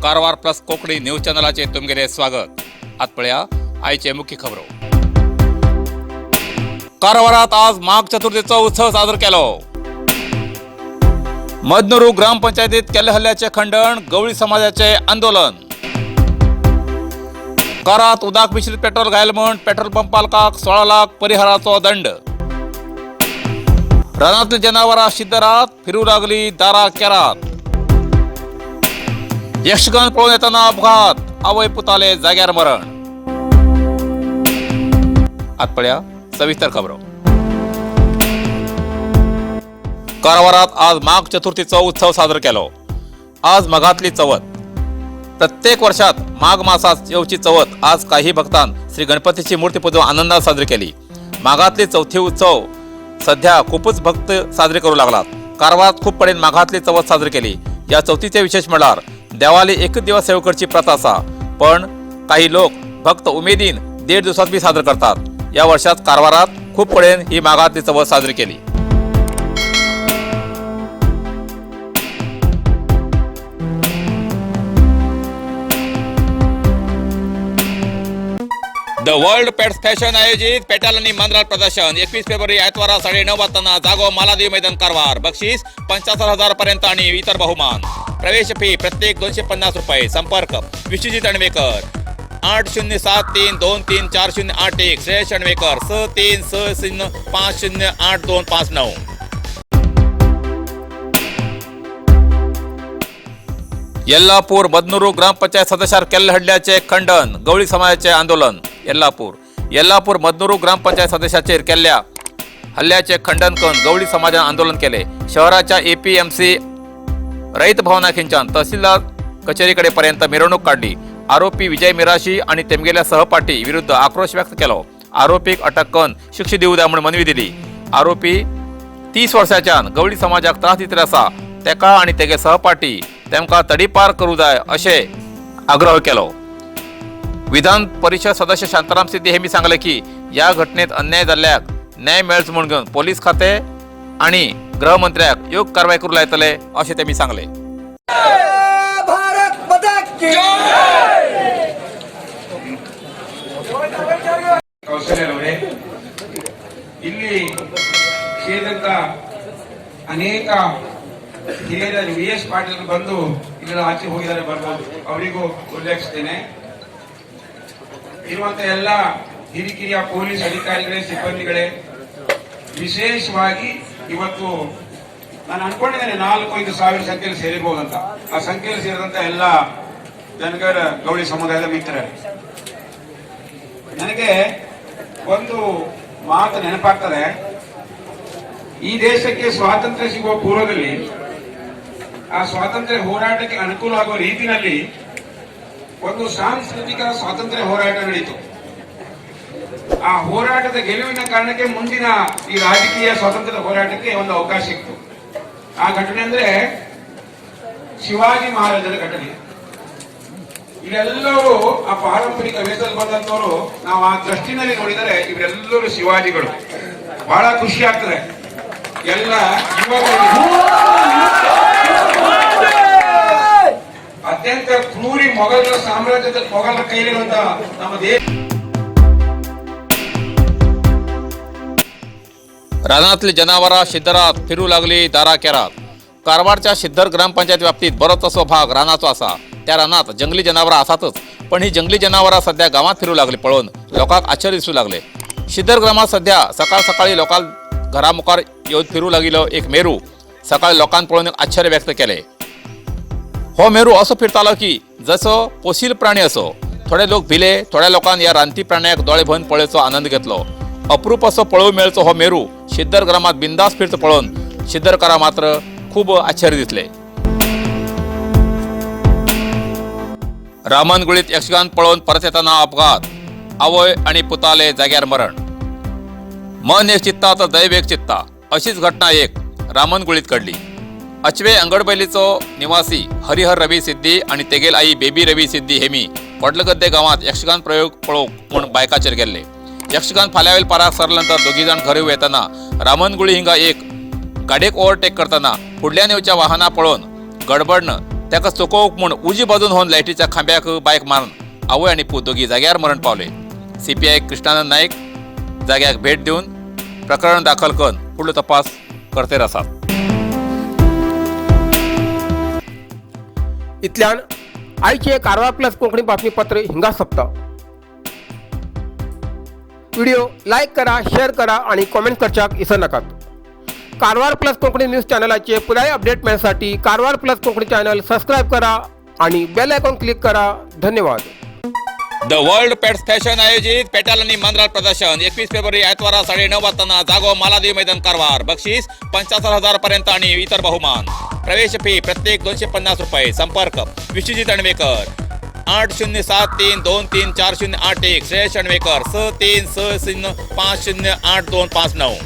Karwar plus Konkani news चॅनलाचे तुमगेले स्वागत। आत पळया आयचे मुख्य खबरो। कारवारात आज माघ चतुर्थीचा उत्सव साजरा केलो। मदनुरू ग्रामपंचायतीत केले हल्ल्याचे खंडन, गवळी समाजाचे आंदोलन। कारात उदाक मिश्रित पेट्रोल घायल म्हणून पेट्रोल पंप मालकाक 16 लाख परिहाराचो दंड। रानातली जनावरां शिद्दरात फिरू लागली दारा केरात। यक्षगान पळून येताना अपघात, आवय पुताले जाग्यार मरण। आत पळया सविस्तर खबरो। कारवारात आज माघ चतुर्थीचो उत्सव साजरा केलो। आज मघातली चवथ। प्रत्येक वर्षात माघ मासात येवची चवथ आज काही भक्तान श्री गणपतीची मूर्ती पूजून आनंदात साजरी केली। माघातली चौथी उत्सव सध्या खूपच भक्त साजरे करू लागलात। कारवारात खूप पडेन माघातली चवथ साजरी केली। या चौथीचे विशेष म्हळ्यार देवाली एकच दिवस सेवा करची प्रथा असा, पण काही लोक भक्त उमेदीन 1.5 दिवसात बी साजरे करतात। या वर्षात कारवारात खूप पडेन ही माघातली चवथ साजरी केली। द वर्ल्ड पेट्स फॅशन आयोजित पेटाल आणि मंद्राल प्रदर्शन 21 फेब्रुवारी आयतवारा 9:30 वाजता जागो मालादेवी मैदान कारवार। बक्षीस 75,000 पर्यंत आणि इतर बहुमान। प्रवेश फी प्रत्येक 250 रुपये। संपर्क विश्वजित अणवेकर 8073234081 श्रेयस अणवेकर 6360508259। यल्लापूर मदनुरू ग्रामपंचायत सदस्यार केल्ले हल्ल्याचे खंडन, गवळी समाजाचे आंदोलन। यल्लापूर मदनुरू ग्रामपंचायत सदस्याचेर केल्ल्या हल्ल्याचे खंडन करून गवळी समाजान आंदोलन केले। शहराच्या APMC रयत भवना खिंचान तहसीलदार कचेरीकडे पर्यंत मिरवणूक काढली। आरोपी विजय मिराशी आणि तेमगेल्या सहपाठी विरुद्ध आक्रोश व्यक्त केलो। आरोपीक अटक करून शिक्षा दिवू द्या म्हणून मनवी दिली। आरोपी 30 वर्षाच्यान गवळी समाजाक त्रास दितले आसा, तेका आणि तेगे सहपाठी तेमका तडीपार करू जाय अशे आग्रह केलो। विधान परिषद सदस्य शांताराम सिद्धी हेमी सांगले की या घटनेत अन्याय जाल्ल्याक न्याय मेळच म्हणून घेवन पोलीस खाते आणि गृहमंत्र्याक योग्य कारवाई करू लायतले असे तेमी सांगले। भारत माता की ಕೌಶಲ್ಯವರೇ, ಇಲ್ಲಿ ಕ್ಷೇತ್ರದ ಅನೇಕ ಹಿರಿಯರು VS ಪಾಟೀಲ್ ಬಂದು ಇಲ್ಲಿ ಆಚೆ ಹೋಗಿದ್ದಾರೆ, ಬರ್ಬೋದು, ಅವರಿಗೂ ಉಲ್ಲೇಖಿಸ್ತೇನೆ। ಇರುವಂತ ಎಲ್ಲ ಹಿರಿಕಿರಿಯ ಪೊಲೀಸ್ ಅಧಿಕಾರಿಗಳೇ, ಸಿಬ್ಬಂದಿಗಳೇ, ವಿಶೇಷವಾಗಿ ಇವತ್ತು ನಾನು ಅನ್ಕೊಂಡಿದ್ದೇನೆ 4-5 ಸಾವಿರ ಸಂಖ್ಯೆಯಲ್ಲಿ ಸೇರಿಬಹುದಂತ। ಆ ಸಂಖ್ಯೆಯಲ್ಲಿ ಸೇರಿದಂತ ಎಲ್ಲ ಜನಗರ ಗೌಳಿ ಸಮುದಾಯದ ಮಿತ್ರರೇ, ನನಗೆ ಒಂದು ಮಾತು ನೆನಪಾಗ್ತದೆ। ಈ ದೇಶಕ್ಕೆ ಸ್ವಾತಂತ್ರ್ಯ ಸಿಗುವ ಪೂರ್ವದಲ್ಲಿ ಆ ಸ್ವಾತಂತ್ರ್ಯ ಹೋರಾಟಕ್ಕೆ ಅನುಕೂಲ ಆಗುವ ರೀತಿಯಲ್ಲಿ ಒಂದು ಸಾಂಸ್ಕೃತಿಕ ಸ್ವಾತಂತ್ರ್ಯ ಹೋರಾಟ ನಡೆಯಿತು। ಆ ಹೋರಾಟದ ಗೆಲುವಿನ ಕಾರಣಕ್ಕೆ ಮುಂದಿನ ಈ ರಾಜಕೀಯ ಸ್ವಾತಂತ್ರ್ಯ ಹೋರಾಟಕ್ಕೆ ಒಂದು ಅವಕಾಶ ಸಿಕ್ತು। ಆ ಘಟನೆ ಅಂದ್ರೆ ಶಿವಾಜಿ ಮಹಾರಾಜರ ಘಟನೆ। ಇವರೆಲ್ಲರೂ ಆ ಪಾರಂಪರಿಕ ವೇಷದಲ್ಲಿ ಬಂದಂತವರು ನಾವು ಆ ದೃಷ್ಟಿನಲ್ಲಿ ನೋಡಿದರೆ ಇವರೆಲ್ಲರೂ ಶಿವಾಜಿಗಳು। ಬಹಳ ಖುಷಿ ಆಗ್ತದೆ। ಎಲ್ಲ ಅತ್ಯಂತ ಕ್ರೂರಿ ಮೊಘಲರ ಸಾಮ್ರಾಜ್ಯದ ಮೊಘಲರ ಕೈಲಿರುವಂತ ನಮ್ಮ ದೇಶ। रानातली जनावरां शिद्दरात फिरू लागली दारा केरात। कारवारच्या शिद्दर ग्रामपंचायत व्याप्तीत बरोच असो भाग रानाचो आसा। त्या रानात जंगली जनावरां आसातच, पण ही जंगली जनावरां सध्या गावात फिरू लागली पळोवन लोकांक आश्चर्य दिसू लागले। शिद्दर ग्रामात सध्या सकाळी लोकां घरा मुखार येवन फिरू लागिल्लो एक मेरू सकाळी लोकांन पळोवन आश्चर्य व्यक्त केले। हो मेरू असो फिरतालो की जसो पोसील प्राणी असो। थोडे लोक भिले, थोड्या लोकांनी या रानटी प्राण्याक दोळे भरून पळयेचो आनंद घेतलो। अप्रूप असो पळोव मेळचो हो मेरू शिद्दर ग्रामात बिंदास फिरतो पळोवन शिद्दरकारां मात्र खूब आश्चर्य दिसले। रामनगुळीत यक्षगान पळोवन परत येताना अपघात, आवय आणि पुताले जाग्यार मरण। मन एक चित्ता तर दैव एक चित्ता अशीच घटना एक रामनगुळीत घडली। अचवे अंगडबैलीचो निवासी हरिहर रवी सिद्धी आणि तेगेल आई बेबी रवी सिद्धी हेमी वडलगद्दे गावात यक्षगान प्रयोग पळोवंक म्हूण बायकाचेर गेल्ले। यक्षगान फाल्यावेल पाराक सरल्यानंतर दोघी जाण घरा येताना रामनगुळी हिंगा एक गाडयेक ओव्हरटेक करताना फुडल्यान येवच्या वाहना पळोवन गडबडन ताका चुकोवंक म्हूण उजी बाजून होवन लायटीच्या खांब्याक बायक मारून आवय आनी पूत दोगी जाग्यार मरण पावले. CPI कृष्णानंद नायक जाग्याक भेट दिवन प्रकरण दाखल करून फुडलो तपास करतेर आसात. इतल्यान आयचे कारवार प्लस कोंकणी बातमीपत्र हिंगा सोंपता. व्हिडिओ लाईक करा, शेअर करा आणि कॉमेंट करच्याक विसरू नकात. कारवार प्लस कोंकणी न्यूज चॅनलाचे पुराय अपडेट मेळण्यासाठी Karwar plus Konkani channel subscribe करा आणि बेल आयकॉन क्लिक करा. धन्यवाद. द वर्ल्ड पेट्स फॅशन आयोजित पेटाल आणि मांद्राल प्रदर्शन 21 फेब्रुवारी आयतवारा 9:30 वाजता. जागो मालादेवी मैदान कारवार. बक्षीस 75,000 पर्यंत आणि इतर बहुमान. प्रवेश फी प्रत्येक 250 रुपये. संपर्क विश्वजित अणवेकर 8073234081. श्रेयस अणवेकर 6360508259.